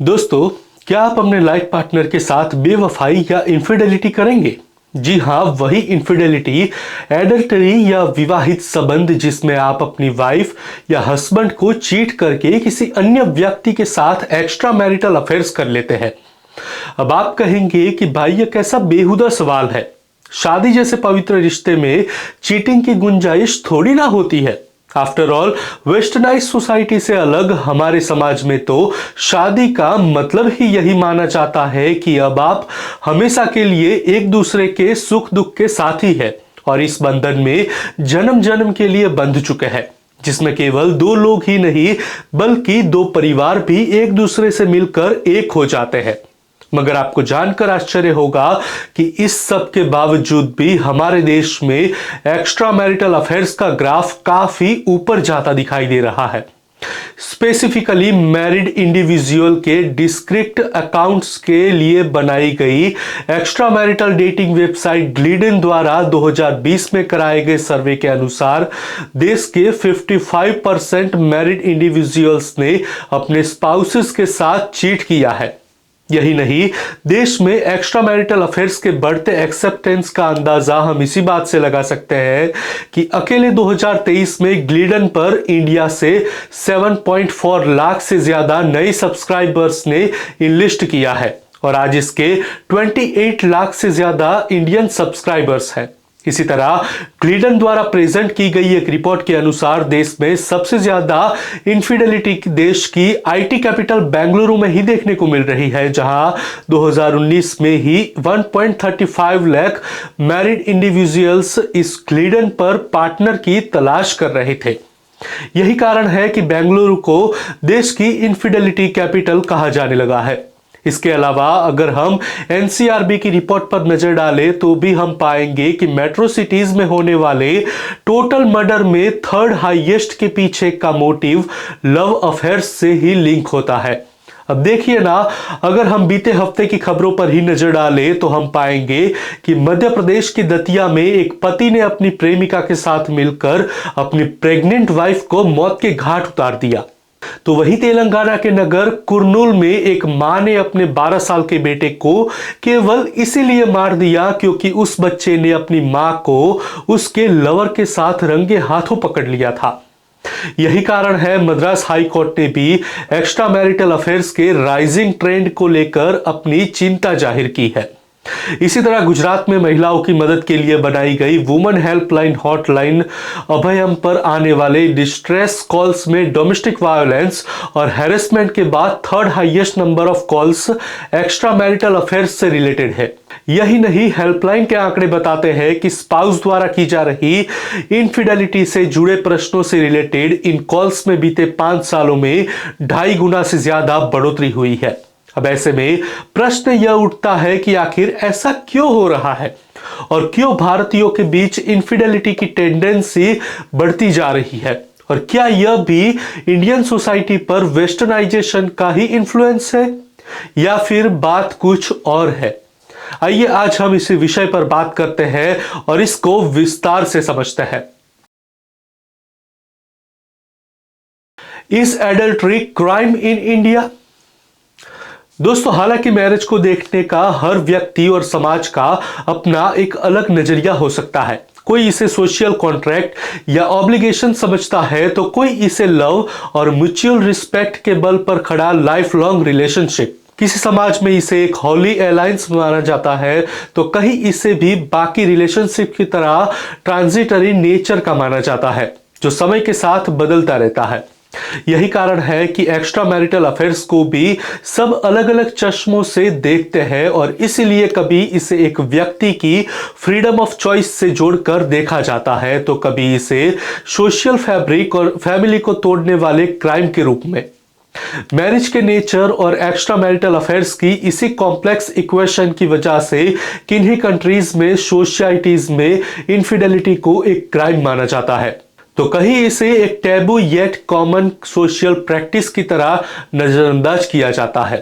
दोस्तों, क्या आप अपने लाइफ पार्टनर के साथ बेवफाई या इनफिडेलिटी करेंगे? जी हाँ, वही इनफिडेलिटी, एडल्टरी या विवाहित संबंध जिसमें आप अपनी वाइफ या हस्बैंड को चीट करके किसी अन्य व्यक्ति के साथ एक्स्ट्रा मैरिटल अफेयर्स कर लेते हैं। अब आप कहेंगे कि भाई ये कैसा बेहुदा सवाल है। शादी जैसे पवित्र रिश्ते में चीटिंग की गुंजाइश थोड़ी ना होती है। आफ्टर ऑल, वेस्टर्नाइज सोसाइटी से अलग हमारे समाज में तो शादी का मतलब ही यही माना जाता है कि अब आप हमेशा के लिए एक दूसरे के सुख दुख के साथी है और इस बंधन में जन्म जन्म के लिए बंध चुके हैं, जिसमें केवल दो लोग ही नहीं बल्कि दो परिवार भी एक दूसरे से मिलकर एक हो जाते हैं। मगर आपको जानकर आश्चर्य होगा कि इस सब के बावजूद भी हमारे देश में एक्स्ट्रा मैरिटल अफेयर्स का ग्राफ काफी ऊपर जाता दिखाई दे रहा है। स्पेसिफिकली मैरिड इंडिविजुअल के डिस्क्रिक्ट अकाउंट्स के लिए बनाई गई extra marital dating website Gliddon द्वारा 2020 में कराए गए सर्वे के अनुसार देश के 55% मैरिड इंडिविजुअल्स ने अपने स्पाउसेस के साथ चीट किया है। यही नहीं, देश में एक्स्ट्रा मैरिटल अफेयर्स के बढ़ते एक्सेप्टेंस का अंदाजा हम इसी बात से लगा सकते हैं कि अकेले 2023 में ग्लिडन पर इंडिया से 7.4 लाख से ज्यादा नए सब्सक्राइबर्स ने इनलिस्ट किया है और आज इसके 28 लाख से ज्यादा इंडियन सब्सक्राइबर्स हैं। इसी तरह ग्लिडन द्वारा प्रेजेंट की गई एक रिपोर्ट के अनुसार देश में सबसे ज्यादा इनफिडेलिटी देश की आईटी कैपिटल बेंगलुरु में ही देखने को मिल रही है, जहां 2019 में ही 1.35 लाख मैरिड इंडिविजुअल्स इस ग्लिडन पर पार्टनर की तलाश कर रहे थे। यही कारण है कि बेंगलुरु को देश की इनफिडेलिटी कैपिटल कहा जाने लगा है। इसके अलावा अगर हम एनसीआरबी की रिपोर्ट पर नजर डालें तो भी हम पाएंगे कि मेट्रो सिटीज में होने वाले टोटल मर्डर में थर्ड हाईएस्ट के पीछे का मोटिव लव अफेयर्स से ही लिंक होता है। अब देखिए ना, अगर हम बीते हफ्ते की खबरों पर ही नजर डालें तो हम पाएंगे कि मध्य प्रदेश के दतिया में एक पति ने अपनी प्रेमिका के साथ मिलकर अपनी प्रेग्नेंट वाइफ को मौत के घाट उतार दिया। तो वही तेलंगाना के नगर कुर्नूल में एक मां ने अपने 12 साल के बेटे को केवल इसीलिए मार दिया क्योंकि उस बच्चे ने अपनी मां को उसके लवर के साथ रंगे हाथों पकड़ लिया था। यही कारण है मद्रास हाई कोर्ट ने भी एक्स्ट्रा मैरिटल अफेयर्स के राइजिंग ट्रेंड को लेकर अपनी चिंता जाहिर की है। इसी तरह गुजरात में महिलाओं की मदद के लिए बनाई गई वुमेन हेल्पलाइन हॉटलाइन अभयम पर आने वाले डिस्ट्रेस कॉल्स में डोमेस्टिक वायलेंस और हैरेसमेंट के बाद third highest number of calls extra marital affairs से रिलेटेड है। यही नहीं, हेल्पलाइन के आंकड़े बताते हैं कि स्पाउस द्वारा की जा रही इनफिडेलिटी से जुड़े प्रश्नों से रिलेटेड इन कॉल्स में बीते 5 सालों में 2.5 गुना से ज्यादा बढ़ोतरी हुई है। अब ऐसे में प्रश्न यह उठता है कि आखिर ऐसा क्यों हो रहा है और क्यों भारतीयों के बीच इनफिडेलिटी की टेंडेंसी बढ़ती जा रही है, और क्या यह भी इंडियन सोसाइटी पर वेस्टर्नाइजेशन का ही इन्फ्लुएंस है या फिर बात कुछ और है। आइए आज हम इसी विषय पर बात करते हैं और इसको विस्तार से समझते हैं। Is adultery crime in India? दोस्तों, हालांकि मैरिज को देखने का हर व्यक्ति और समाज का अपना एक अलग नजरिया हो सकता है। कोई इसे सोशल कॉन्ट्रैक्ट या ऑब्लिगेशन समझता है तो कोई इसे लव और म्यूचुअल रिस्पेक्ट के बल पर खड़ा लाइफ लॉन्ग रिलेशनशिप। किसी समाज में इसे एक हॉली अलायंस माना जाता है तो कहीं इसे भी बाकी रिलेशनशिप की तरह ट्रांजिटरी नेचर का माना जाता है जो समय के साथ बदलता रहता है। यही कारण है कि एक्स्ट्रा मैरिटल अफेयर्स को भी सब अलग अलग चश्मों से देखते हैं और इसीलिए कभी इसे एक व्यक्ति की फ्रीडम ऑफ चॉइस से जोड़कर देखा जाता है तो कभी इसे सोशल फैब्रिक और फैमिली को तोड़ने वाले क्राइम के रूप में। मैरिज के नेचर और एक्स्ट्रा मैरिटल अफेयर्स की इसी कॉम्प्लेक्स इक्वेशन की वजह से किन्हीं कंट्रीज में सोसाइटीज में इनफिडेलिटी को एक क्राइम माना जाता है तो कहीं इसे एक taboo yet common social practice की तरह नजरअंदाज किया जाता है।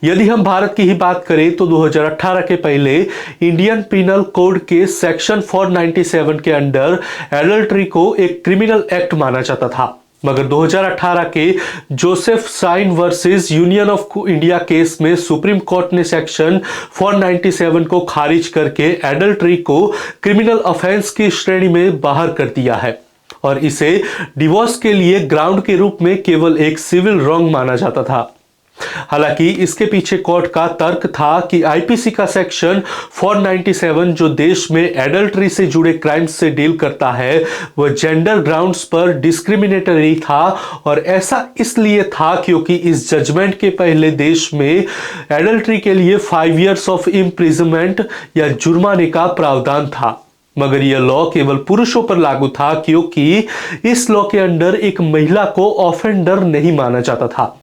यदि हम भारत की ही बात करें तो 2018 के पहले इंडियन पिनल कोड के सेक्शन 497 के अंडर एडल्ट्री को एक क्रिमिनल एक्ट माना जाता था। मगर 2018 के Joseph Shine versus Union of India case में सुप्रीम कोर्ट ने सेक्शन 497 को खारिज करके एडल्ट्री को क्रिमिनल ऑफेंस की श्रेणी में बाहर कर दिया है और इसे डिवोर्स के लिए ग्राउंड के रूप में केवल एक सिविल रॉन्ग माना जाता था। हालांकि इसके पीछे कोर्ट का तर्क था कि आईपीसी का सेक्शन 497 जो देश में एडल्ट्री से जुड़े क्राइम्स से डील करता है वह जेंडर ग्राउंड्स पर डिस्क्रिमिनेटरी था और ऐसा इसलिए था क्योंकि इस जजमेंट के पहले देश में एडल्ट्री के लिए 5 इयर्स ऑफ इम्प्रिजनमेंट या जुर्माने का प्रावधान था। मगर यह लॉ केवल पुरुषों पर लागू था क्योंकि इस लॉ के अंडर एक महिला को ऑफेंडर नहीं माना जाता था।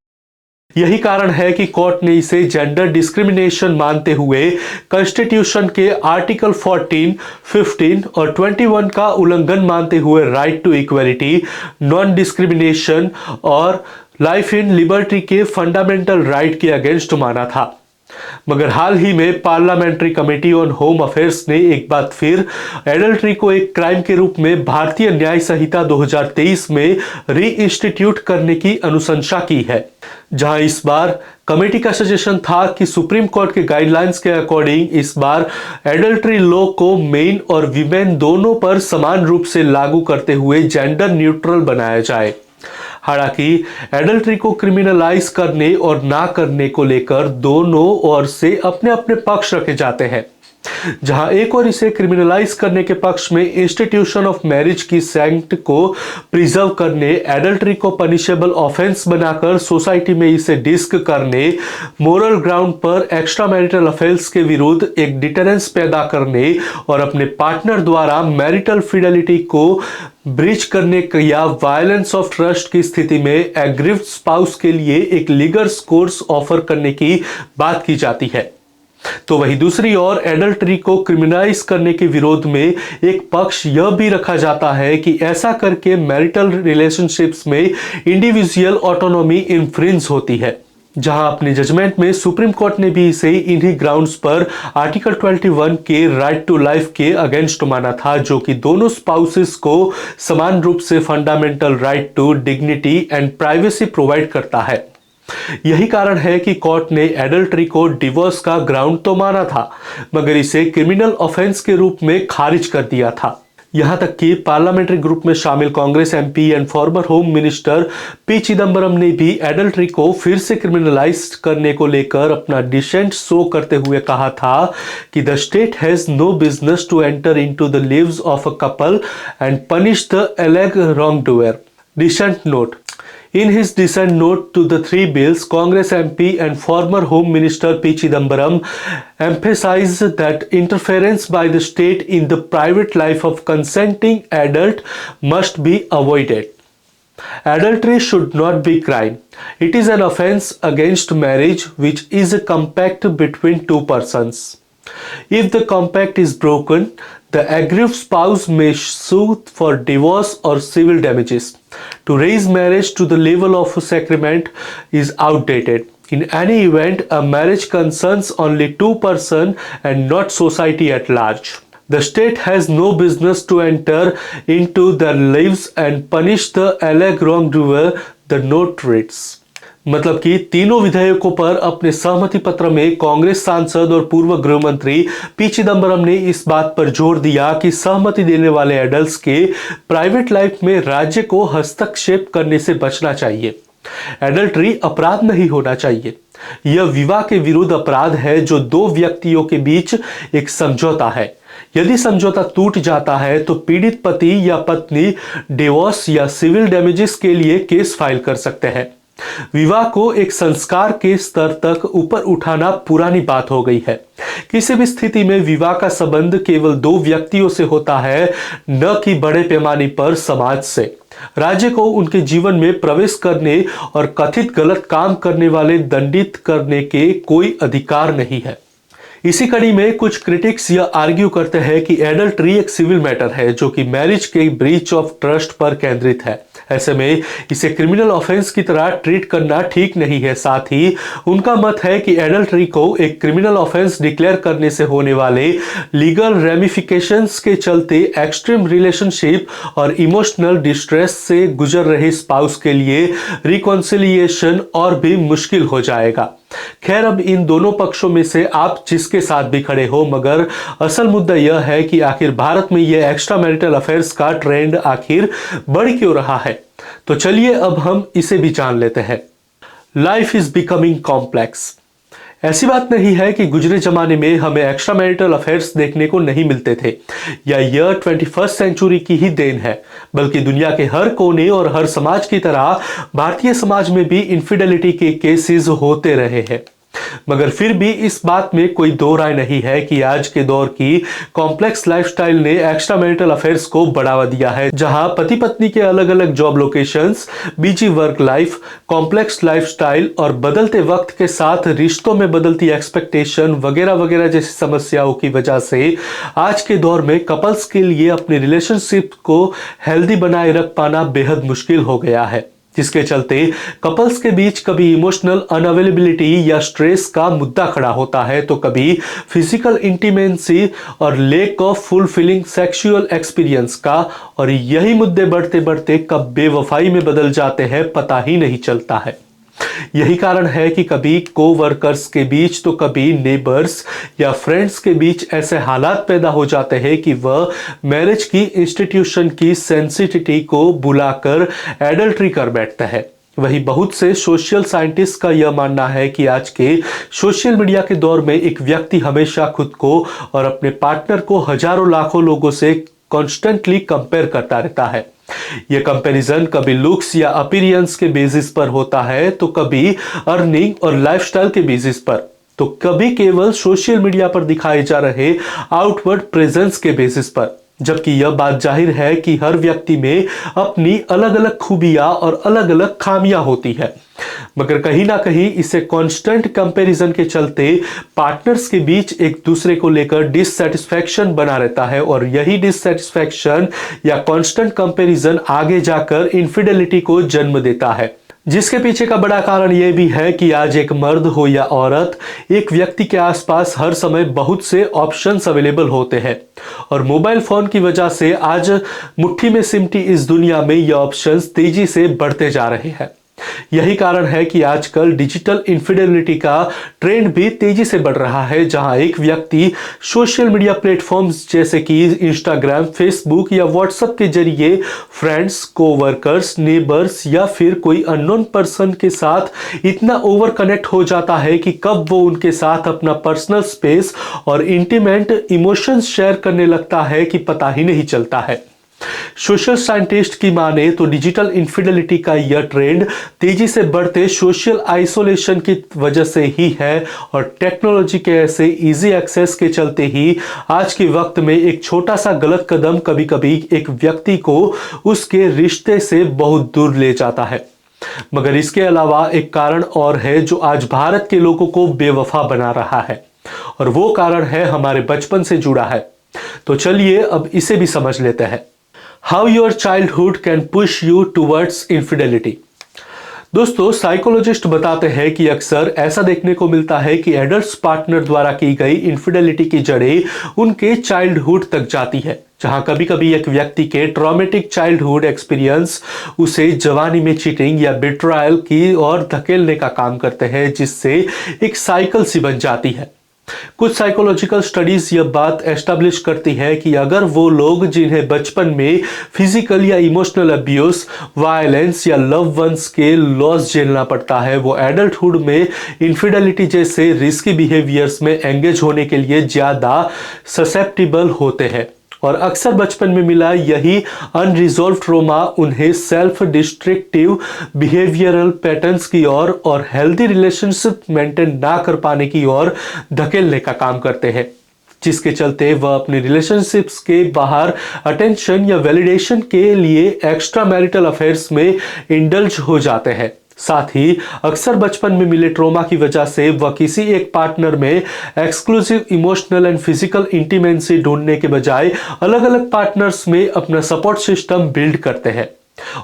यही कारण है कि कोर्ट ने इसे जेंडर डिस्क्रिमिनेशन मानते हुए कॉन्स्टिट्यूशन के आर्टिकल 14, 15 और 21 का उल्लंघन मानते हुए right to equality, non discrimination और लाइफ इन लिबर्टी के फंडामेंटल राइट के अगेंस्ट माना था। मगर हाल ही में parliamentary committee on home affairs ने एक बार फिर एडल्ट्री को एक क्राइम के रूप में भारतीय न्याय संहिता 2023 में री इंस्टीट्यूट करने की अनुशंसा की है, जहां इस बार कमेटी का सजेशन था कि सुप्रीम कोर्ट के गाइडलाइंस के अकॉर्डिंग इस बार एडल्ट्री लॉ को मेन और वीमेन दोनों पर समान रूप से लागू करते हुए जेंडर न्यूट्रल बनाया जाए। हालांकि एडल्ट्री को क्रिमिनलाइज करने और ना करने को लेकर दोनों ओर से अपने अपने पक्ष रखे जाते हैं। जहां एक और इसे क्रिमिनलाइज करने के पक्ष में इंस्टीट्यूशन ऑफ मैरिज की सैंक्ट को प्रिजर्व करने, एडल्ट्री को पनिशेबल ऑफेंस बनाकर सोसाइटी में इसे डिस्क करने, मोरल ग्राउंड पर एक्स्ट्रा मैरिटल अफेंस के विरुद्ध एक डिटरेंस पैदा करने और अपने पार्टनर द्वारा मैरिटल फिडेलिटी को ब्रीच करने या वायलेंस ऑफ ट्रस्ट की स्थिति में एग्रीव्ड स्पाउस के लिए एक लीगल कोर्स ऑफर करने की बात की जाती है। तो वही दूसरी ओर एडल्ट्री को क्रिमिनलाइज करने के विरोध में एक पक्ष यह भी रखा जाता है कि ऐसा करके मैरिटल रिलेशनशिप्स में इंडिविजुअल ऑटोनॉमी इन्फ्रिंज होती है। जहां अपने जजमेंट में सुप्रीम कोर्ट ने भी इसे इन्हीं ग्राउंड्स पर आर्टिकल 21 के राइट टू लाइफ के अगेंस्ट माना था, जो कि दोनों स्पाउसेस को समान रूप से fundamental right to dignity and privacy provide करता है। यही कारण है कि कोर्ट ने एडल्ट्री को डिवोर्स का ग्राउंड तो माना था, मगर इसे क्रिमिनल ऑफेंस के रूप में खारिज कर दिया था। यहां तक कि पार्लियामेंट्री ग्रुप में शामिल Congress MP and farmer home minister P Chidambaram ने भी एडल्ट्री को फिर से क्रिमिनलाइज करने को लेकर अपना डिसेंट शो करते हुए कहा था कि the state has no business to enter into the lives of a couple and punish the एलेग wrongdoer. Dissent note. In his dissent note to the three bills, Congress MP and former Home Minister P. Chidambaram emphasized that interference by the state in the private life of consenting adult must be avoided. Adultery should not be crime. It is an offense against marriage which is a compact between two persons. If the compact is broken, the aggrieved spouse may sue for divorce or civil damages. To raise marriage to the level of a sacrament is outdated. In any event, a marriage concerns only two persons and not society at large. The state has no business to enter into their lives and punish the alleged wrongdoer, the note reads. मतलब कि तीनों विधेयकों पर अपने सहमति पत्र में कांग्रेस सांसद और पूर्व गृह मंत्री पी चिदम्बरम ने इस बात पर जोर दिया कि सहमति देने वाले एडल्ट्स के प्राइवेट लाइफ में राज्य को हस्तक्षेप करने से बचना चाहिए। एडल्ट्री अपराध नहीं होना चाहिए। यह विवाह के विरुद्ध अपराध है जो दो व्यक्तियों के बीच एक समझौता है। यदि समझौता टूट जाता है तो पीड़ित पति या पत्नी डिवोर्स या सिविल डैमेजेस के लिए केस फाइल कर सकते हैं। विवाह को एक संस्कार के स्तर तक ऊपर उठाना पुरानी बात हो गई है। किसी भी स्थिति में विवाह का संबंध केवल दो व्यक्तियों से होता है, न कि बड़े पैमाने पर समाज से। राज्य को उनके जीवन में प्रवेश करने और कथित गलत काम करने वाले दंडित करने के कोई अधिकार नहीं है। इसी कड़ी में कुछ क्रिटिक्स यह आर्ग्यू करते हैं कि एडल्ट्री एक सिविल मैटर है जो कि मैरिज के ब्रीच ऑफ ट्रस्ट पर केंद्रित है। ऐसे में इसे क्रिमिनल ऑफेंस की तरह ट्रीट करना ठीक नहीं है। साथ ही उनका मत है कि एडल्ट्री को एक क्रिमिनल ऑफेंस डिक्लेयर करने से होने वाले लीगल रेमिफिकेशंस के चलते एक्सट्रीम रिलेशनशिप और इमोशनल डिस्ट्रेस से गुजर रहे स्पाउस के लिए रिकॉन्सिलिएशन और भी मुश्किल हो जाएगा। खैर, अब इन दोनों पक्षों में से आप जिसके साथ भी खड़े हो, मगर असल मुद्दा यह है कि आखिर भारत में यह एक्स्ट्रा मैरिटल अफेयर्स का ट्रेंड आखिर बढ़ क्यों रहा है। तो चलिए अब हम इसे भी जान लेते हैं। Life is becoming complex. ऐसी बात नहीं है कि गुजरे जमाने में हमें एक्स्ट्रा मैरिटल अफेयर्स देखने को नहीं मिलते थे या यह 21st सेंचुरी की ही देन है, बल्कि दुनिया के हर कोने और हर समाज की तरह भारतीय समाज में भी इनफिडेलिटी के केसेस होते रहे हैं। मगर फिर भी इस बात में कोई दो राय नहीं है कि आज के दौर की कॉम्प्लेक्स लाइफस्टाइल ने एक्स्ट्रा मैरिटल अफेयर्स को बढ़ावा दिया है, जहां पति पत्नी के अलग अलग job locations, busy work life, complex lifestyle और बदलते वक्त के साथ रिश्तों में बदलती एक्सपेक्टेशन वगैरह वगैरह जैसी समस्याओं की वजह से आज के दौर में कपल्स के लिए अपनी रिलेशनशिप को हेल्दी बनाए रख पाना बेहद मुश्किल हो गया है, जिसके चलते कपल्स के बीच कभी इमोशनल अनअवेलेबिलिटी या स्ट्रेस का मुद्दा खड़ा होता है, तो कभी फिजिकल इंटीमेसी और lake of fulfilling sexual experience का, और यही मुद्दे बढ़ते बढ़ते कब बेवफाई में बदल जाते हैं पता ही नहीं चलता है। यही कारण है कि कभी कोवर्कर्स के बीच तो कभी नेबर्स या फ्रेंड्स के बीच ऐसे हालात पैदा हो जाते हैं कि वह मैरिज की इंस्टीट्यूशन की सेंसिटिविटी को बुलाकर एडल्ट्री कर बैठता है। वही बहुत से सोशल साइंटिस्ट का यह मानना है कि आज के सोशल मीडिया के दौर में एक व्यक्ति हमेशा खुद को और अपने पार्टनर को हजारों लाखों लोगों से कॉन्स्टेंटली कंपेयर करता रहता है। यह कंपैरिजन कभी लुक्स या अपीयरेंस के बेसिस पर होता है, तो कभी अर्निंग और लाइफस्टाइल के बेसिस पर, तो कभी केवल सोशल मीडिया पर दिखाए जा रहे आउटवर्ड प्रेजेंस के बेसिस पर। जबकि यह बात जाहिर है कि हर व्यक्ति में अपनी अलग अलग खूबियां और अलग अलग खामियां होती है, मगर कहीं ना कहीं इसे कांस्टेंट कंपैरिजन के चलते पार्टनर्स के बीच एक दूसरे को लेकर डिससैटिस्फैक्शन बना रहता है, और यही डिससैटिस्फैक्शन या कांस्टेंट कंपैरिजन आगे जाकर इनफिडेलिटी को जन्म देता है, जिसके पीछे का बड़ा कारण यह भी है कि आज एक मर्द हो या औरत, एक व्यक्ति के आसपास हर समय बहुत से ऑप्शंस अवेलेबल होते हैं, और मोबाइल फोन की वजह से आज मुट्ठी में सिमटी इस दुनिया में ये ऑप्शंस तेजी से बढ़ते जा रहे हैं। यही कारण है कि आजकल डिजिटल इनफिडेलिटी का ट्रेंड भी तेजी से बढ़ रहा है, जहां एक व्यक्ति सोशल मीडिया प्लेटफॉर्म्स जैसे कि इंस्टाग्राम, फेसबुक या व्हाट्सएप के जरिए फ्रेंड्स, कोवर्कर्स, नेबर्स या फिर कोई अननोन पर्सन के साथ इतना ओवर कनेक्ट हो जाता है कि कब वो उनके साथ अपना पर्सनल स्पेस और इंटीमेट इमोशंस शेयर करने लगता है कि पता ही नहीं चलता है। सोशल साइंटिस्ट की माने तो डिजिटल इनफिडेलिटी का यह ट्रेंड तेजी से बढ़ते सोशल आइसोलेशन की वजह से ही है, और टेक्नोलॉजी के ऐसे इजी एक्सेस के चलते ही आज के वक्त में एक छोटा सा गलत कदम कभी कभी एक व्यक्ति को उसके रिश्ते से बहुत दूर ले जाता है। मगर इसके अलावा एक कारण और है जो आज भारत के लोगों को बेवफा बना रहा है, और वो कारण है हमारे बचपन से जुड़ा है। तो चलिए अब इसे भी समझ लेते हैं। How your childhood can push you towards infidelity. दोस्तों, साइकोलॉजिस्ट बताते हैं कि अक्सर ऐसा देखने को मिलता है कि एडल्ट पार्टनर द्वारा की गई इनफिडेलिटी की जड़ें उनके चाइल्डहुड तक जाती है, जहां कभी कभी एक व्यक्ति के ट्रॉमेटिक चाइल्डहुड एक्सपीरियंस उसे जवानी में चीटिंग या बिट्रायल की ओर धकेलने का काम करते हैं, जिससे एक साइकिल सी बन जाती है। कुछ साइकोलॉजिकल स्टडीज यह बात एस्टैब्लिश करती है कि अगर वो लोग जिन्हें बचपन में फिजिकल या इमोशनल अब्यूज, वायलेंस या लव वंस के लॉस झेलना पड़ता है, वो एडल्टहुड में इनफिडेलिटी जैसे रिस्की बिहेवियर्स में एंगेज होने के लिए ज्यादा ससेप्टिबल होते हैं, और अक्सर बचपन में मिला यही अनरिजॉल्व ट्रॉमा उन्हें सेल्फ डिस्ट्रक्टिव बिहेवियरल पैटर्न्स की ओर और हेल्दी रिलेशनशिप मेंटेन ना कर पाने की ओर धकेलने का काम करते हैं, जिसके चलते वह अपने रिलेशनशिप्स के बाहर अटेंशन या वैलिडेशन के लिए एक्स्ट्रा मैरिटल अफेयर्स में इंडल्ज हो जाते हैं। साथ ही अक्सर बचपन में मिले ट्रॉमा की वजह से वह किसी एक पार्टनर में exclusive emotional and physical intimacy ढूंढने के बजाय अलग अलग पार्टनर्स में अपना सपोर्ट सिस्टम बिल्ड करते हैं।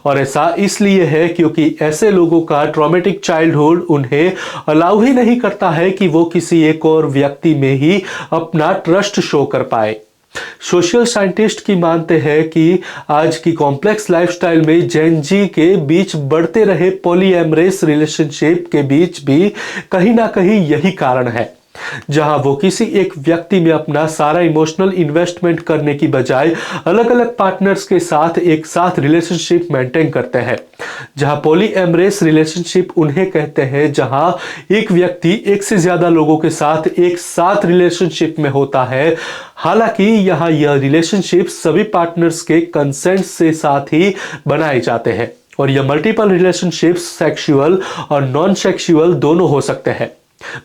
और ऐसा इसलिए है क्योंकि ऐसे लोगों का ट्रॉमेटिक चाइल्डहुड उन्हें अलाउ ही नहीं करता है कि वो किसी एक और व्यक्ति में ही अपना ट्रस्ट शो कर पाए। सोशल साइंटिस्ट की मानते हैं कि आज की कॉम्प्लेक्स लाइफस्टाइल में जेन जी के बीच बढ़ते रहे पॉलीएमरेस रिलेशनशिप के बीच भी कहीं ना कहीं यही कारण है, जहां वो किसी एक व्यक्ति में अपना सारा इमोशनल इन्वेस्टमेंट करने की बजाय अलग अलग पार्टनर्स के साथ एक साथ रिलेशनशिप मेंटेन करते हैं। जहां पॉलीएमरेस रिलेशनशिप उन्हें कहते हैं जहां एक व्यक्ति एक से ज्यादा लोगों के साथ एक साथ रिलेशनशिप में होता है। हालांकि यहाँ यह रिलेशनशिप सभी पार्टनर्स के कंसेंट से साथ ही बनाए जाते हैं और यह मल्टीपल रिलेशनशिप्स सेक्सुअल और नॉन सेक्सुअल दोनों हो सकते हैं।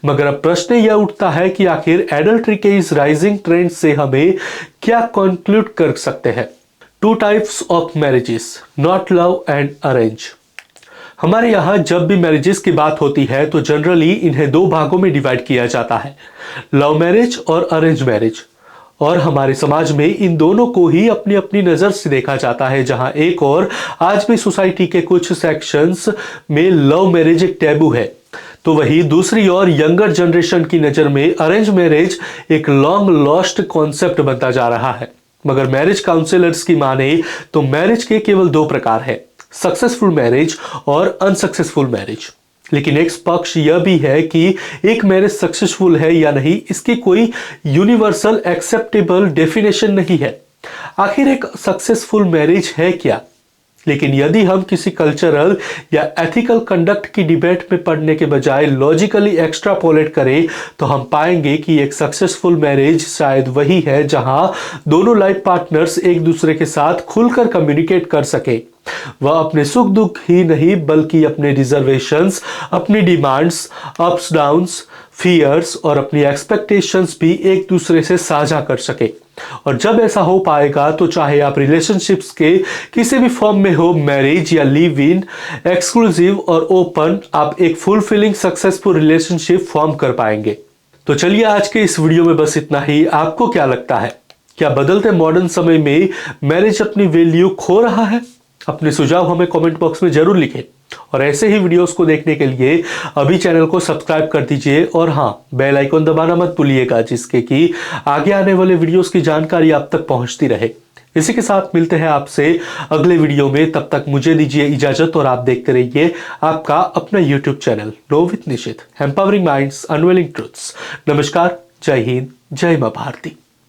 मगर अब प्रश्न यह उठता है कि आखिर एडल्ट्री के इस राइजिंग ट्रेंड से हमें क्या कंक्लूड कर सकते हैं। 2 types of marriages, not love and arrange. हमारे यहाँ जब भी मैरिजेस की बात होती है तो जनरली इन्हें 2 भागों में डिवाइड किया जाता है, लव मैरिज और अरेंज मैरिज। और हमारे समाज में इन दोनों को ही अपनी अपनी नजर से देखा जाता है, जहां एक और आज भी सोसाइटी के कुछ सेक्शंस में लव मैरिज एक टैबू है, तो वही दूसरी ओर यंगर जनरेशन की नजर में अरेंज मैरिज एक लॉन्ग लॉस्ट कॉन्सेप्ट बनता जा रहा है। मगर मैरिज काउंसलर्स की माने तो मैरिज के केवल 2 प्रकार है, सक्सेसफुल मैरिज और अनसक्सेसफुल मैरिज। लेकिन एक पक्ष यह भी है कि एक मैरिज सक्सेसफुल है या नहीं इसकी कोई यूनिवर्सल एक्सेप्टेबल डेफिनेशन नहीं है। आखिर एक सक्सेसफुल मैरिज है क्या? लेकिन यदि हम किसी कल्चरल या एथिकल कंडक्ट की डिबेट में पढ़ने के बजाय लॉजिकली एक्स्ट्रापोलेट करें तो हम पाएंगे कि एक सक्सेसफुल मैरिज शायद वही है जहां दोनों लाइफ पार्टनर्स एक दूसरे के साथ खुलकर कम्युनिकेट कर सके। वह अपने सुख दुख ही नहीं बल्कि अपने रिजर्वेशंस, अपनी डिमांड्स, अप्स डाउन्स, फियर्स और अपनी एक्सपेक्टेशंस भी एक दूसरे से साझा कर सके। और जब ऐसा हो पाएगा तो चाहे आप रिलेशनशिप्स के किसी भी फॉर्म में हो, मैरिज या लिव इन, एक्सक्लूसिव और ओपन, आप एक फुलफिलिंग सक्सेसफुल रिलेशनशिप फॉर्म कर पाएंगे। तो चलिए आज के इस वीडियो में बस इतना ही। आपको क्या लगता है, क्या बदलते मॉडर्न समय में मैरिज अपनी वैल्यू खो रहा है? अपने सुझाव हमें कमेंट बॉक्स में जरूर लिखें और ऐसे ही वीडियोस को देखने के लिए अभी चैनल को सब्सक्राइब कर दीजिए और हाँ, बेल आइकन दबाना मत भूलिएगा जिसके कि आगे आने वाले वीडियोस की जानकारी आप तक पहुंचती रहे। इसी के साथ मिलते हैं आपसे अगले वीडियो में, तब तक मुझे दीजिए इजाजत और आप देखते रहिए आपका अपना YouTube channel know with Nishit, empowering minds, unveiling truths. नमस्कार, जय हिंद, जय मां भारती।